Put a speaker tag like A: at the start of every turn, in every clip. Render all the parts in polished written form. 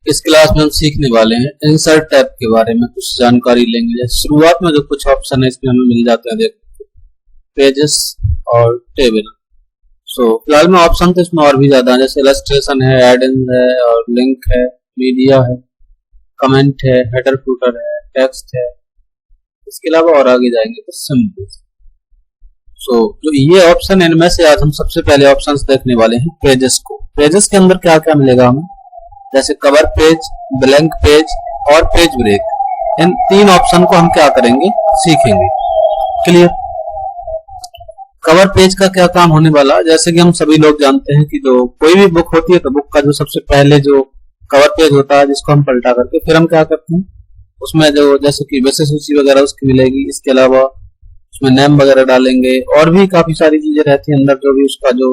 A: इस क्लास में हम सीखने वाले हैं इंसर्ट टैब के बारे में कुछ जानकारी लेंगे। जैसे शुरुआत में जो कुछ ऑप्शन है इसमें हमें मिल जाते हैं, देखो पेजेस और टेबल। फिलहाल में ऑप्शन तो इसमें और भी ज्यादा है, जैसे इलस्ट्रेशन है, एड इन है और लिंक है, मीडिया है, कमेंट है, हेडर फुटर है, टेक्स्ट है। इसके अलावा और आगे जाएंगे तो सिंबल्स। जो ये ऑप्शन है इनमें से आज हम सबसे पहले ऑप्शंस देखने वाले हैं पेजेस को। पेजेस के अंदर क्या क्या मिलेगा हमें, जैसे कवर पेज, ब्लैंक पेज और पेज ब्रेक। इन तीन ऑप्शन को हम क्या करेंगे, सीखेंगे। क्लियर। कवर पेज का क्या काम होने वाला, जैसे कि हम सभी लोग जानते हैं कि जो कोई भी बुक होती है तो बुक का जो सबसे पहले जो कवर पेज होता है जिसको हम पलटा करके फिर हम क्या करते हैं उसमें जो जैसे कि विषय सूची वगैरह उसकी मिलेगी। इसके अलावा उसमें नेम वगैरह डालेंगे और भी काफी सारी चीजें रहती है अंदर, जो भी उसका जो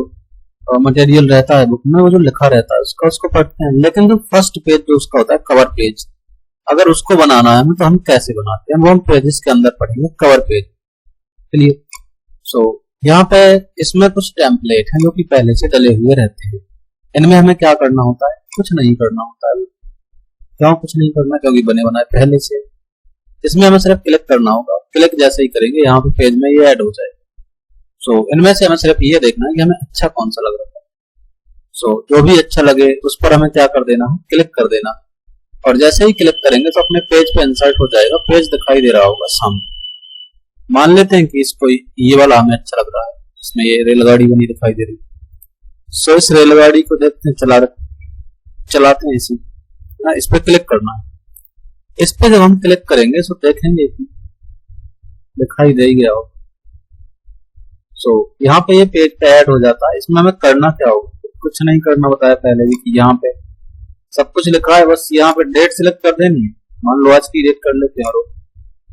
A: मटेरियल रहता है बुक में, वो जो लिखा रहता है उसको पढ़ते हैं। लेकिन जो फर्स्ट पेज जो उसका होता है कवर पेज, अगर उसको बनाना है तो हम कैसे बनाते हैं वो हम पेजेस के अंदर पढ़ेंगे, कवर पेज। चलिए। यहाँ पे इसमें कुछ टेम्पलेट हैं जो कि पहले से डले हुए रहते हैं। इनमें हमें क्या करना होता है, कुछ नहीं करना होता है। क्यों कुछ नहीं करना, क्योंकि बने बनाए पहले से। इसमें हमें सिर्फ क्लिक करना होगा, क्लिक जैसे ही करेंगे यहाँ पे पेज में ये ऐड हो जाएगा। इनमें से हमें सिर्फ ये देखना है कि हमें अच्छा कौन सा लग रहा है। जो भी अच्छा लगे उस पर हमें क्या कर देना है, क्लिक कर देना। और जैसे ही क्लिक करेंगे तो अपने पेज पे इंसर्ट हो जाएगा, पेज दिखाई दे रहा होगा सामने। मान लेते हैं कि इसको ये वाला हमें अच्छा लग रहा है, इसमें ये रेलगाड़ी बनी दिखाई दे रही है। इस रेलगाड़ी को देखते हैं, चलाते हैं इसी ना, इस पे क्लिक करना है। इस पे जब हम क्लिक करेंगे तो देखेंगे दिखाई दे गया हो। यहाँ पे ये पेज पे ऐड हो जाता है। इसमें हमें करना क्या होगा, कुछ नहीं करना बताया पहले भी कि यहाँ पे सब कुछ लिखा है, बस यहाँ पे डेट सिलेक्ट कर देनी है। मान लो आज की डेट कर लेते हैं और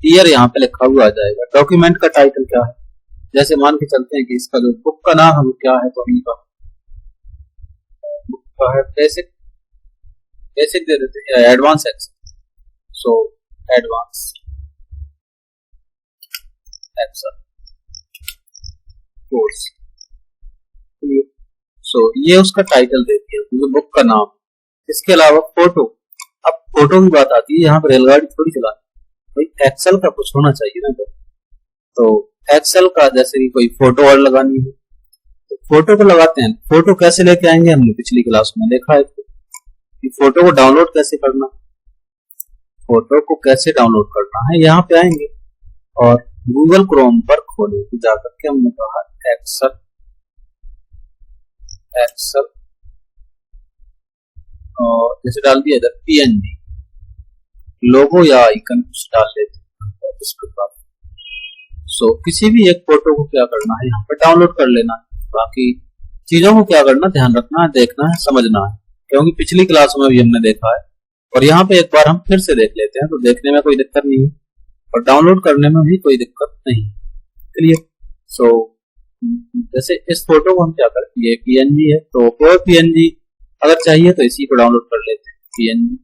A: ईयर यहाँ पे लिखा हुआ आ जाएगा। डॉक्यूमेंट का टाइटल क्या है, जैसे मान के चलते हैं कि इसका जो बुक का नाम हम क्या है, तो इनका बुक का है बेसिक दे देते हैं, advance Excel. Advance Excel course. ये उसका टाइटल देती है, तो बुक का नाम। इसके अलावा फोटो, अब फोटो की बात आती है, यहाँ पर रेलगाड़ी थोड़ी चलानी, भाई एक्सेल का कुछ होना चाहिए ना। तो एक्सेल का जैसे कि कोई फोटो और लगानी है तो फोटो को लगाते हैं। फोटो कैसे लेके आएंगे, हमने पिछली क्लास में देखा है कि फोटो को डाउनलोड कैसे करना। फोटो को कैसे डाउनलोड करना है, यहाँ पे आएंगे और गूगल क्रोम पर खोले तो जाकर के हमने कहा एक्सेल और जैसे डाल दिया इधर पीएनजी, लोगो या आइकन कुछ डाल लेते हैं इस प्रकार। किसी भी एक फोटो को क्या करना है, यहाँ पे डाउनलोड कर लेना है। बाकी चीजों को क्या करना, ध्यान रखना है, देखना है, समझना है, क्योंकि पिछली क्लास में भी हमने देखा है और यहाँ पे एक बार हम फिर से देख लेते हैं, तो देखने में कोई दिक्कत नहीं है और डाउनलोड करने में भी कोई दिक्कत नहीं। चलिए। जैसे इस फोटो को हम क्या करें, ये पीएनजी है तो कोई पीएनजी अगर चाहिए तो इसी को डाउनलोड कर लेते हैं, पीएनजी।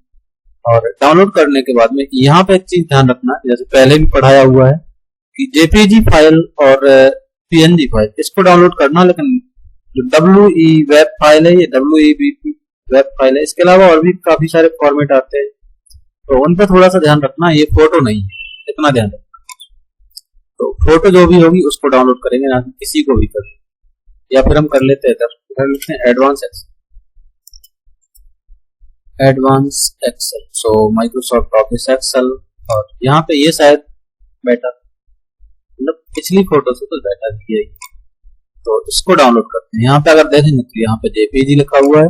A: और डाउनलोड करने के बाद में यहाँ पे एक चीज ध्यान रखना है, जैसे पहले भी पढ़ाया हुआ है कि जेपीजी फाइल और पीएनजी फाइल इसको डाउनलोड करना, लेकिन जो WE वेब फाइल है, ये WEBP वेब फाइल है। इसके अलावा और भी काफी सारे फॉर्मेट आते हैं, तो उन पर थोड़ा सा ध्यान रखना। ये फोटो नहीं है, इतना ध्यान रखना। तो फोटो जो भी होगी उसको डाउनलोड करेंगे, ना कि किसी को भी कर ले। या फिर हम कर लेते हैं advance Excel. Microsoft Office Excel, और यहाँ पे ये शायद बेटर, मतलब पिछली फोटो से तो बेटर ही है, तो इसको डाउनलोड करते हैं। यहाँ पे अगर देखेंगे तो यहाँ पे जेपीजी लिखा हुआ है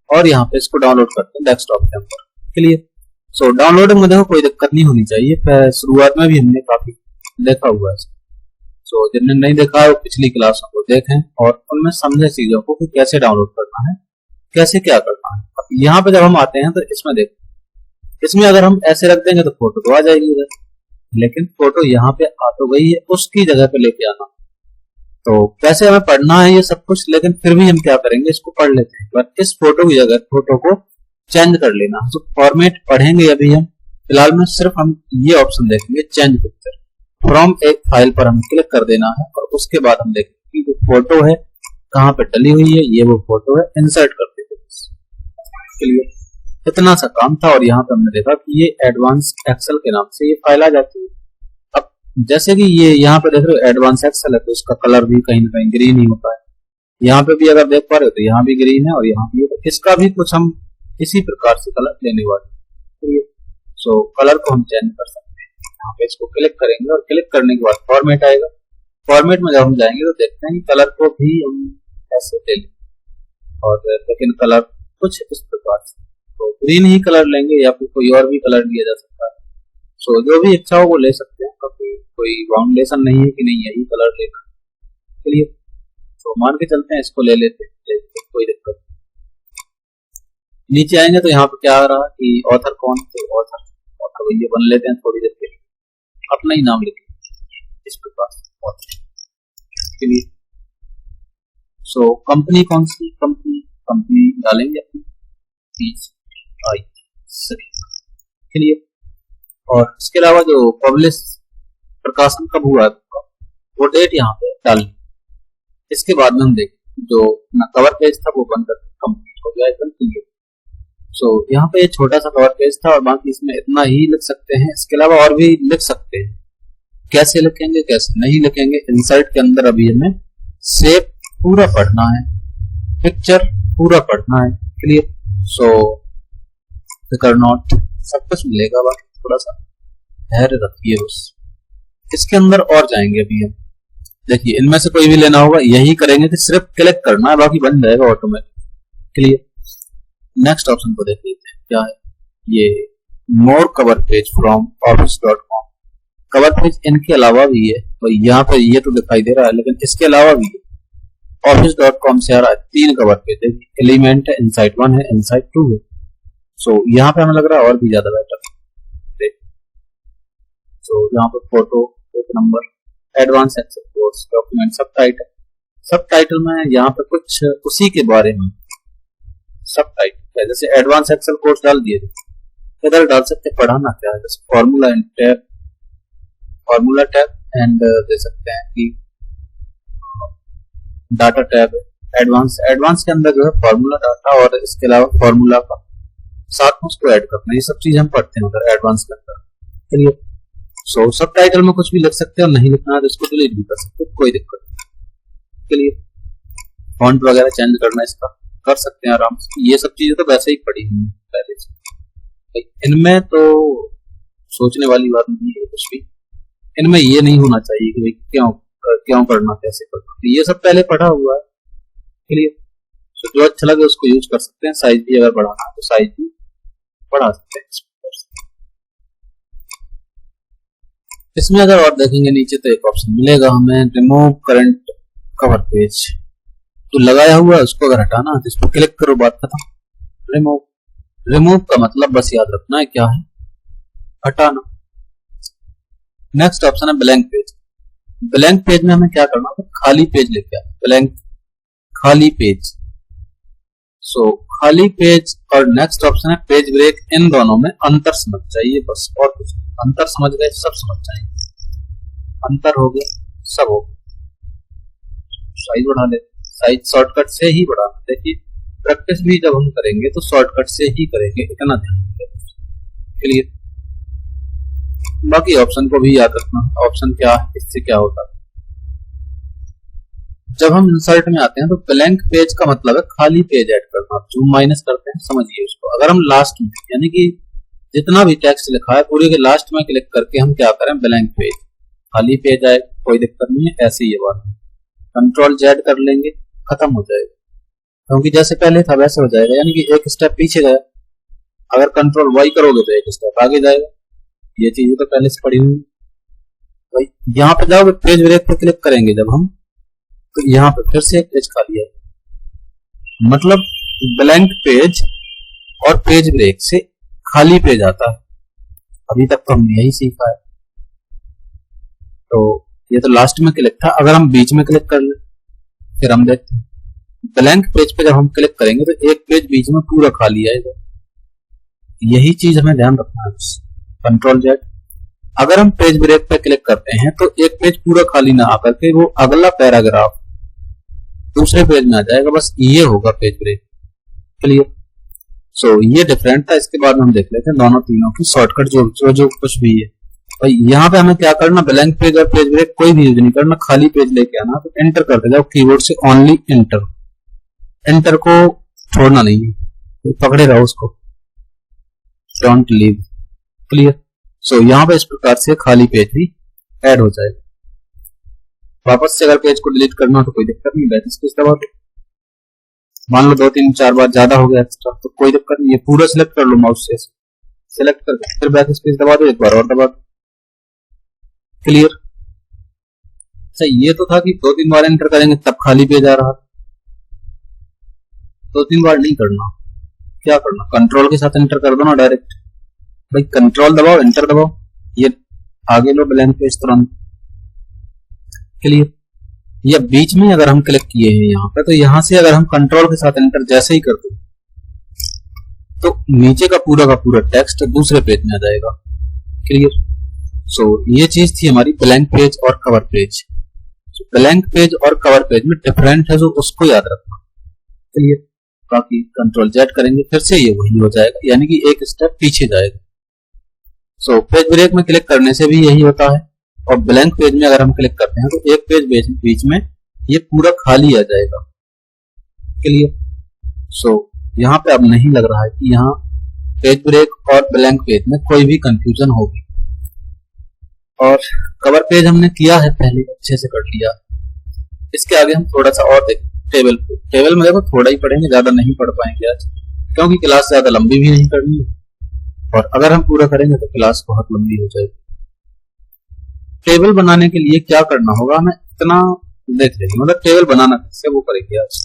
A: और यहाँ पे इसको डाउनलोड करते हैं डेस्कटॉप के ऊपर। क्लियर। डाउनलोडिंग में देखो कोई दिक्कत नहीं होनी चाहिए, शुरुआत में भी हमने काफी देखा हुआ है। जिन्होंने नहीं देखा है वो पिछली क्लासों को देखें और उनमें समझे चीजों को कि कैसे डाउनलोड करना है, कैसे क्या करना है। यहाँ पे जब हम आते हैं तो इसमें देखो, इसमें अगर हम ऐसे रख देंगे तो फोटो तो आ जाएगी उधर, लेकिन फोटो यहाँ पे आ तो गई है, उसकी जगह पे लेके आना। तो कैसे हमें पढ़ना है ये सब कुछ, लेकिन फिर भी हम क्या करेंगे, इसको पढ़ लेते हैं। पर इस फोटो की जगह फोटो को चेंज कर लेना। तो फॉर्मेट पढ़ेंगे अभी हम, फिलहाल में सिर्फ हम ये ऑप्शन देखेंगे, चेंज पिक्चर फ्रॉम एक फाइल पर हम क्लिक कर देना है और उसके बाद हम देखेंगे कि जो फोटो है कहाँ पे डली हुई है, ये वो फोटो है, इंसर्ट कर देंगे। इतना सा काम था और यहाँ पे हमने देखा कि ये एडवांस एक्सेल के नाम से ये फाइल आ जाती है। अब जैसे कि ये यहाँ पे देख रहे हो एडवांस एक्सेल है, तो इसका कलर भी कहीं ना कहीं ग्रीन ही होता है। यहाँ पे भी अगर देख पा रहे हो तो यहाँ भी ग्रीन है और यहाँ भी, इसका भी कुछ हम इसी प्रकार से कलर लेने वाले हैं। सो कलर को हम चेंज कर सकते हैं। यहाँ पे इसको क्लिक करेंगे और क्लिक करने के बाद फॉर्मेट आएगा। फॉर्मेट में जब हम जाएंगे तो देखते हैं कि कलर को भी हम ऐसे ले लें, और लेकिन कलर कुछ इस प्रकार से, तो ग्रीन ही कलर लेंगे या फिर कोई और भी कलर लिया जा सकता है। सो जो भी इच्छा हो वो ले सकते हैं, कभी कोई बाउंडेशन नहीं है कि नहीं यही कलर लेना। चलिए तो मान के चलते हैं इसको ले लेते हैं, कोई दिक्कत नहीं। नीचे आएंगे तो यहाँ पे क्या आ रहा है कि ऑथर कौन, तो ऑथर ये बन लेते हैं थोड़ी देर के लिए, अपना ही नाम लिखेंगे इस प्रकार ऑथर। सो कंपनी कौन सी, कंपनी डालेंगे अपनी लिए। और इसके अलावा जो पब्लिश प्रकाशन कब हुआ वो डेट यहाँ पे डालेंगे। इसके बाद में हम देखें जो कवर पेज था वो बनकर कंप्लीट हो गया क्लियर। सो यहाँ पे छोटा सा कवर पेज था और बाकी इसमें इतना ही लिख सकते हैं। इसके अलावा और भी लिख सकते हैं, कैसे लिखेंगे कैसे नहीं लिखेंगे। इंसर्ट के अंदर अभी हमें शेप पूरा पढ़ना है, पिक्चर पूरा पढ़ना है क्लियर। सो फिकर नॉट, सब कुछ मिलेगा, बस थोड़ा सा धैर्य रखिए बस। इसके अंदर और जाएंगे अभी हम, देखिए इनमें से कोई भी लेना होगा यही करेंगे कि सिर्फ क्लिक करना है, बाकी बन जाएगा ऑटोमेटिक क्लियर। नेक्स्ट ऑप्शन को देख लेते हैं क्या है ये, more cover page from office.com। Cover page इनके अलावा भी है, तो यहाँ पे ये तो दिखाई दे रहा है लेकिन इसके अलावा भी है। office.com से आ रहा है 3 कवर पेज है, एलिमेंट है, इनसाइट 1 है, इनसाइट 2 है। सो यहाँ पे हमें लग रहा है और भी ज्यादा बेटर है। सो यहाँ पे फोटो, एक number, advance Excel course, document, सब टाइटल में यहाँ पे कुछ उसी के बारे में सब टाइटल है। जैसे एडवांस एक्सेल कोर्स डाल दिए, इधर डाल सकते पढ़ाना क्या है, जैसे फॉर्मूला टैब एंड दे सकते हैं कि डाटा टैब। एडवांस के अंदर जो है फॉर्मूला डाटा और इसके अलावा फॉर्मूला का साथ में उसको ऐड करना, ये सब चीज हम पढ़ते हैं उधर एडवांस के अंदर। चलिए सो सब टाइटल में कुछ भी लिख सकते हैं और नहीं लिखना है तो इसको डिलीट भी कर सकते हैं, कोई दिक्कत नहीं। चलिए फॉन्ट वगैरह चेंज करना इसका कर सकते हैं आराम से, ये सब चीजें तो वैसे ही पड़ी हुई पहले से। इनमें तो सोचने वाली बात नहीं है कुछ भी, इनमें ये नहीं होना चाहिए कि क्यों करना, कैसे करना, ये सब पहले पढ़ा हुआ है क्लियर। तो जो अच्छा लगे उसको यूज कर सकते हैं। साइज भी अगर बढ़ाना है तो साइज भी बढ़ा सकते हैं। इसमें अगर और देखेंगे नीचे तो एक ऑप्शन मिलेगा हमें, रिमूव करंट कवर पेज। तो लगाया हुआ है उसको अगर हटाना है तो इस पर क्लिक करो, बात खत्म। रिमूव का मतलब बस याद रखना है क्या है, हटाना। नेक्स्ट ऑप्शन है ब्लैंक पेज। ब्लैंक पेज में हमें क्या करना है, खाली पेज लेके आए, ब्लैंक खाली पेज। सो खाली पेज और नेक्स्ट ऑप्शन है पेज ब्रेक, इन दोनों में अंतर समझ चाहिए बस, और कुछ अंतर समझ गए सब समझ जाएंगे। अंतर हो गया सब हो गया। साइज बढ़ा ले, साइज शॉर्टकट से ही बढ़ाना। देखिए प्रैक्टिस भी जब हम करेंगे तो शॉर्टकट से ही करेंगे, इतना ध्यान क्लियर। बाकी ऑप्शन को भी याद रखना, ऑप्शन क्या है, इससे क्या होता है। जब हम इंसर्ट में आते हैं तो ब्लैंक पेज का मतलब है खाली पेज ऐड करना। आप जूम माइनस करते हैं समझिए उसको। अगर हम लास्ट में यानी कि जितना भी टेक्स्ट लिखा है पूरे के लास्ट में क्लिक करके हम क्या करें, ब्लैंक पेज, खाली पेज आए, कोई दिक्कत नहीं है। ऐसे ही ये बात, कंट्रोल जेड कर लेंगे खत्म हो जाएगा, क्योंकि जैसे पहले था वैसे हो जाएगा, यानी कि एक स्टेप पीछे गया। अगर कंट्रोल वाई करोगे तो एक स्टेप आगे जाएगा। ये चीजें तो पहले से पड़ी हुई। यहाँ पे जाओगे पेज ब्रेक पे क्लिक करेंगे जब हम, तो यहाँ पे फिर से एक पेज खाली है। मतलब ब्लैंक पेज और पेज ब्रेक से खाली पेज आता है। अभी तक तो हमने यही सीखा है। तो ये तो लास्ट में क्लिक था, अगर हम बीच में क्लिक कर ले फिर हम देखते हैं ब्लैंक पेज पे जब हम क्लिक करेंगे तो एक पेज बीच में पूरा खाली आएगा। यही चीज हमें ध्यान रखना है। Control Z. अगर हम पेज ब्रेक पे क्लिक करते हैं तो एक पेज पूरा खाली ना आकर के वो अगला पैराग्राफ दूसरे पेज में आ जाएगा, बस ये होगा पेज ब्रेक क्लियर। सो ये डिफरेंट था। इसके बाद हम देख लेते हैं दोनों तीनों की शॉर्टकट जो कुछ भी है। भाई यहाँ पे हमें क्या करना, ब्लैंक पेज और पेज ब्रेक कोई भी यूज नहीं करना, खाली पेज लेके आना। तो एंटर करते जाओ कीबोर्ड से, ओनली एंटर, एंटर को छोड़ना नहीं, तो पकड़े रहो उसको, डोंट लीव। क्लियर। सो यहाँ पे इस प्रकार से खाली पेज भी ऐड हो जाएगा। वापस से अगर पेज को डिलीट करना हो तो कोई दिक्कत नहीं, बैक स्पेस दबा दो। मान लो 2-3-4 बार ज्यादा हो गया एक्स्ट्रा तो कोई दिक्कत नहीं है, पूरा सिलेक्ट कर लो माउस से, सिलेक्ट करके फिर बैक स्पेस दबा दो, एक बार और दबा दो। क्लियर। सही। ये तो था कि 2-3 बार एंटर करेंगे तब खाली पेज आ रहा, 2-3 बार नहीं करना। क्या करना, कंट्रोल के साथ एंटर कर दो ना डायरेक्ट। भाई कंट्रोल दबाओ, एंटर दबाओ, ये आगे लो ब्लैंक पेज तुरंत। क्लियर। या बीच में अगर हम क्लिक किए हैं यहाँ पे, तो यहाँ से अगर हम कंट्रोल के साथ एंटर जैसे ही कर दो तो नीचे का पूरा टेक्स्ट दूसरे पेज में आ जाएगा। क्लियर। सो ये चीज थी हमारी ब्लैंक पेज और कवर पेज। ब्लैंक पेज और कवर पेज में डिफरेंट है, जो उसको याद रखना। क्लियर। बाकी कंट्रोल जेड करेंगे फिर से ये वही हो जाएगा, यानी कि एक स्टेप पीछे जाएगा। सो पेज ब्रेक में क्लिक करने से भी यही होता है, और ब्लैंक पेज में अगर हम क्लिक करते हैं तो एक पेज बीच में ये पूरा खाली आ जाएगा। क्लियर। सो यहाँ पे अब नहीं लग रहा है कि यहाँ पेज ब्रेक और ब्लैंक पेज में कोई भी कंफ्यूजन होगी। और कवर पेज हमने किया है पहले, अच्छे से कर लिया। इसके आगे हम थोड़ा सा और देखें टेबल में देखो थोड़ा ही पढ़ेंगे, ज्यादा नहीं पढ़ पाएंगे आज, क्योंकि क्लास ज्यादा लंबी भी नहीं करनी है, और अगर हम पूरा करेंगे तो क्लास बहुत लंबी हो जाएगी। टेबल बनाने के लिए क्या करना होगा, हमें इतना देख लेंगे, मतलब टेबल बनाना कैसे वो करेंगे आज।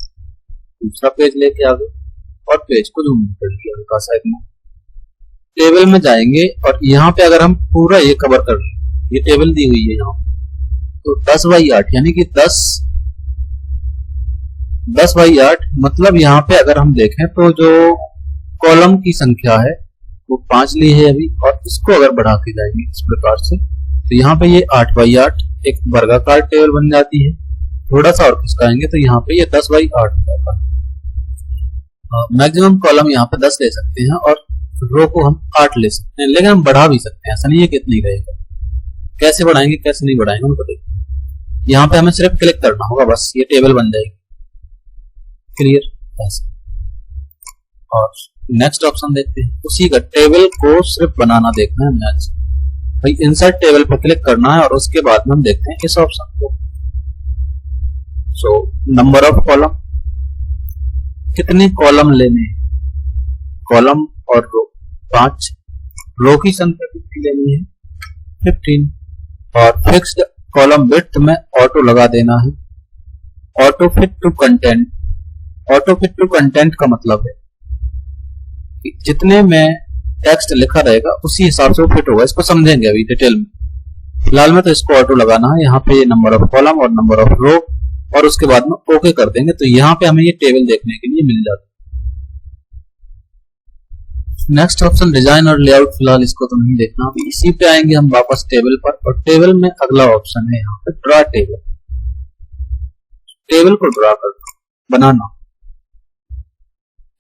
A: दूसरा पेज लेके आगे और पेज को जूम कर लिया हल्का साइड में, टेबल में जाएंगे और यहाँ पे अगर हम पूरा ये कवर कर लें, ये टेबल दी हुई है यहाँ, तो 10/8 यानी कि 10/8 मतलब यहाँ पे अगर हम देखें तो जो कॉलम की संख्या है वो 5 ली है अभी, और इसको अगर बढ़ा के जाएंगे इस प्रकार से तो यहाँ पे ये 8/8 एक वर्गाकार टेबल बन जाती है। थोड़ा सा और खिसकाएंगे तो यहाँ पे ये 10/8 हो जाता है। मैक्सिमम कॉलम यहाँ पे 10 ले सकते हैं और रो को हम 8 ले सकते हैं, लेकिन हम बढ़ा भी सकते हैं, ऐसा नहीं है कि इतना ही रहेगा। कैसे बढ़ाएंगे कैसे नहीं बढ़ाएंगे उनको देखिए। यहाँ पे हमें सिर्फ क्लिक करना होगा, बस ये टेबल बन जाएगी। क्लियर। ऐसे। और नेक्स्ट ऑप्शन देखते हैं, उसी का टेबल को सिर्फ बनाना देखना है हमें आज। भाई इंसर्ट टेबल पर क्लिक करना है और उसके बाद में हम देखते हैं इस ऑप्शन को। सो नंबर ऑफ कॉलम, कितने कॉलम लेने, कॉलम और रो 5, रो की संख्या कितनी लेनी है 15, और फिक्स्ड कॉलम विड्थ में ऑटो लगा देना है। Auto fit to content, auto fit to content का मतलब है कि जितने में टेक्स्ट लिखा रहेगा उसी हिसाब से वो फिट होगा। इसको समझेंगे अभी डिटेल में, फिलहाल में तो इसको ऑटो लगाना है। यहाँ पे नंबर ऑफ कॉलम और नंबर ऑफ रो, और उसके बाद में ओके कर देंगे तो यहाँ पे हमें ये टेबल देखने के लिए मिल जाता है। नेक्स्ट ऑप्शन डिजाइन और लेआउट, फिलहाल इसको तो नहीं देखना, अभी इसी पे आएंगे हम वापस टेबल पर, और टेबल में अगला ऑप्शन है यहाँ पे ड्रा टेबल। टेबल को ड्रा कर बनाना,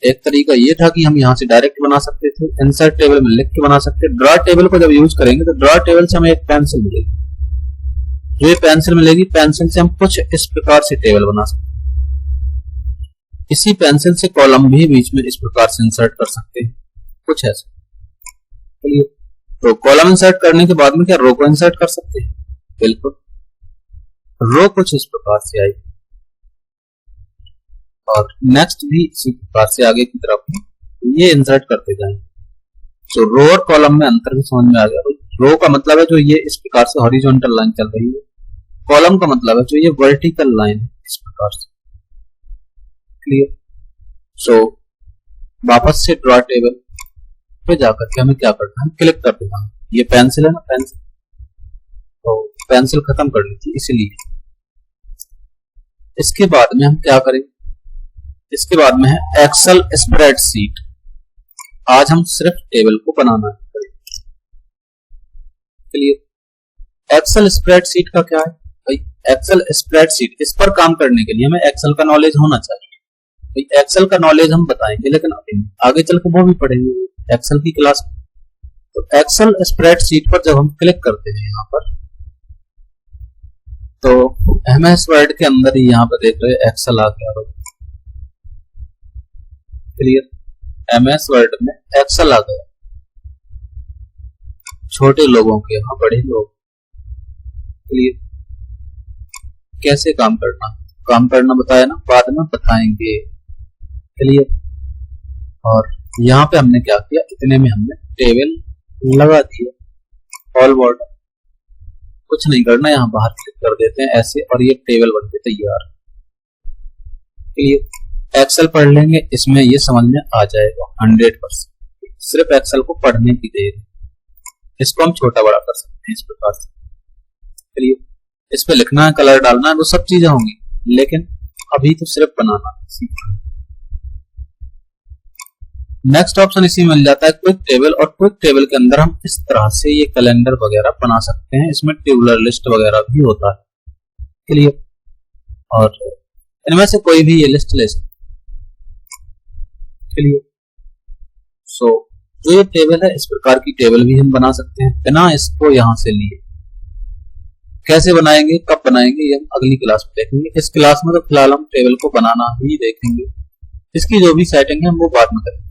A: एक तरीका ये था कि हम यहाँ से डायरेक्ट बना सकते थे, इंसर्ट टेबल में लिख के बना सकते। ड्रा टेबल को जब यूज करेंगे तो ड्रा टेबल से हमें एक पेंसिल मिलेगी, जो ये पेंसिल मिलेगी, पेंसिल से हम कुछ इस प्रकार से टेबल बना सकते। इसी पेंसिल से कॉलम भी बीच में इस प्रकार से इंसर्ट कर सकते हैं, कुछ ऐसा। चलिए, तो कॉलम इंसर्ट करने के बाद में क्या रो को इंसर्ट कर सकते हैं, बिल्कुल। रो कुछ इस प्रकार से आई, और नेक्स्ट भी इसी प्रकार से आगे की तरफ ये इंसर्ट करते जाएंगे। तो रो और कॉलम में अंतर भी समझ में आ गया। रो का मतलब है जो ये इस प्रकार से हॉरिजॉन्टल लाइन चल रही है, कॉलम का मतलब है जो ये वर्टिकल लाइन है इस प्रकार से। क्लियर। सो वापस से ड्रा टेबल पे जाकर के हमें क्या करना है, क्लिक कर देना। ये पेंसिल है ना, पेंसिल, तो पेंसिल खत्म कर ली थी इसलिए। इसके बाद में हम क्या करेंगे, इसके बाद में है एक्सेल स्प्रेडशीट। आज हम सिर्फ टेबल को बनाना है। क्लियर। एक्सेल स्प्रेडशीट का क्या है भाई, एक्सेल स्प्रेडशीट, इस पर काम करने के लिए हमें एक्सेल का नॉलेज होना चाहिए। एक्सेल का नॉलेज हम बताएंगे, लेकिन अभी आगे चल के वो भी पढ़ेंगे एक्सेल की क्लास में। तो एक्सेल स्प्रेडशीट पर जब हम क्लिक करते हैं यहाँ पर, तो एमएस वर्ड के अंदर ही यहाँ पर देख रहे हैं एक्सेल आ गया। क्लियर, एमएस वर्ड में एक्सेल आ गया। छोटे लोगों के यहाँ बड़े लोग। क्लियर, कैसे काम करना बताया ना, बाद में बताएंगे। क्लियर, और यहाँ पे हमने क्या किया, इतने में हमने टेबल लगा दिया। ऑल बॉर्डर, कुछ नहीं करना, यहाँ बाहर क्लिक कर देते हैं ऐसे, और ये टेबल बन के तैयार। क्लियर, एक्सेल पढ़ लेंगे, इसमें ये समझ में आ जाएगा 100%। सिर्फ एक्सेल को पढ़ने की देर, इसको हम छोटा बड़ा कर सकते हैं इस प्रकार से। क्लियर, इस पे लिखना है, कलर डालना है, वो सब चीजें होंगी, लेकिन अभी तो सिर्फ बनाना सीखना। नेक्स्ट ऑप्शन इसी में मिल जाता है क्विक टेबल, और क्विक टेबल के अंदर हम इस तरह से ये कैलेंडर वगैरह बना सकते हैं। इसमें टेबुलर लिस्ट वगैरह भी होता है। क्लियर, और इनमें से कोई भी ये लिस्ट ले सकते। क्लियर, सो जो ये टेबल है, इस प्रकार की टेबल भी हम बना सकते हैं बिना इसको यहां से लिए। कैसे बनाएंगे, कब बनाएंगे, ये हम अगली क्लास में देखेंगे। इस क्लास में तो फिलहाल हम टेबल को बनाना ही देखेंगे, इसकी जो भी सेटिंग है हम वो बाद में करेंगे।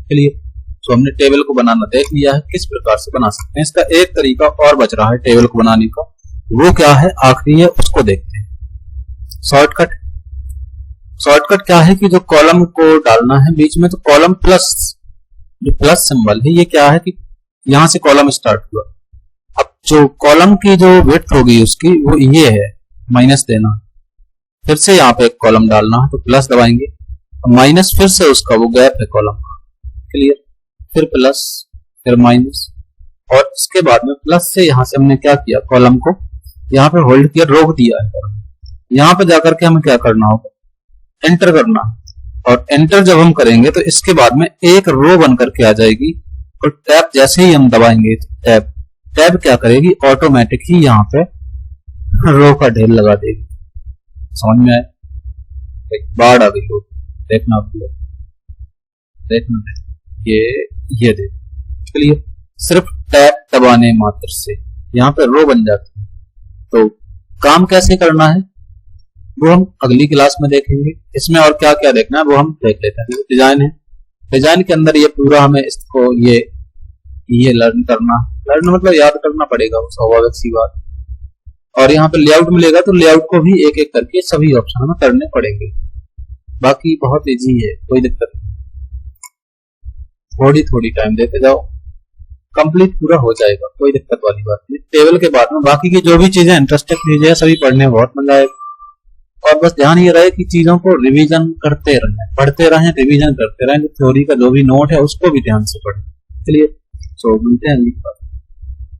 A: चलिए, तो हमने टेबल को बनाना देख लिया है, किस प्रकार से बना सकते हैं। इसका एक तरीका और बच रहा है टेबल को बनाने का, वो क्या है आखिरी है, उसको देखते हैं। शॉर्टकट क्या है कि जो कॉलम को डालना है बीच में, तो कॉलम प्लस, जो प्लस सिंबल है, ये क्या है कि यहां से कॉलम स्टार्ट हुआ। अब जो कॉलम की जो विड्थ होगी उसकी, वो ये है, माइनस देना। फिर से यहाँ पे एक कॉलम डालना है, तो प्लस दबाएंगे, माइनस फिर से उसका वो गैप है कॉलम। क्लियर, फिर प्लस, फिर माइनस, और इसके बाद में प्लस से यहां से हमने क्या किया, कॉलम को यहां पे होल्ड किया, रोक दिया है। यहां पे जाकर के हमें क्या करना होगा, एंटर करना। और एंटर जब हम करेंगे तो इसके बाद में एक रो बन करके आ जाएगी, और टैब जैसे ही हम दबाएंगे, टैब क्या करेगी, ऑटोमेटिक ही यहाँ पे रो का ढेर लगा देगी। समझ में आए, एक बाढ़ आ गई हो, देखना ये देख। क्लियर, सिर्फ टैब दबाने मात्र से यहाँ पे रो बन जाती है। तो काम कैसे करना है वो हम अगली क्लास में देखेंगे। इसमें और क्या क्या देखना है वो हम देख लेते हैं। डिजाइन है, डिजाइन के अंदर ये पूरा हमें इसको ये लर्न मतलब याद करना पड़ेगा, वो स्वाभाविक सी बात। और यहाँ पे लेआउट मिलेगा, तो लेआउट को भी एक एक करके सभी ऑप्शन हमें करने पड़ेंगे। बाकी बहुत इजी है, कोई दिक्कत नहीं, थोड़ी टाइम देते जाओ, कंप्लीट पूरा हो जाएगा, कोई दिक्कत वाली बात नहीं। टेबल के बाद में बाकी की जो भी चीजें इंटरेस्टिंग चीजें सभी पढ़ने में बहुत मजा आएगा। और बस ध्यान ये रहे कि चीजों को रिवीजन करते रहें, पढ़ते रहें, रिवीजन करते रहें। थ्योरी का जो भी नोट है उसको भी ध्यान से पढ़ें। चलिए, सो मिलते हैं अगली बार।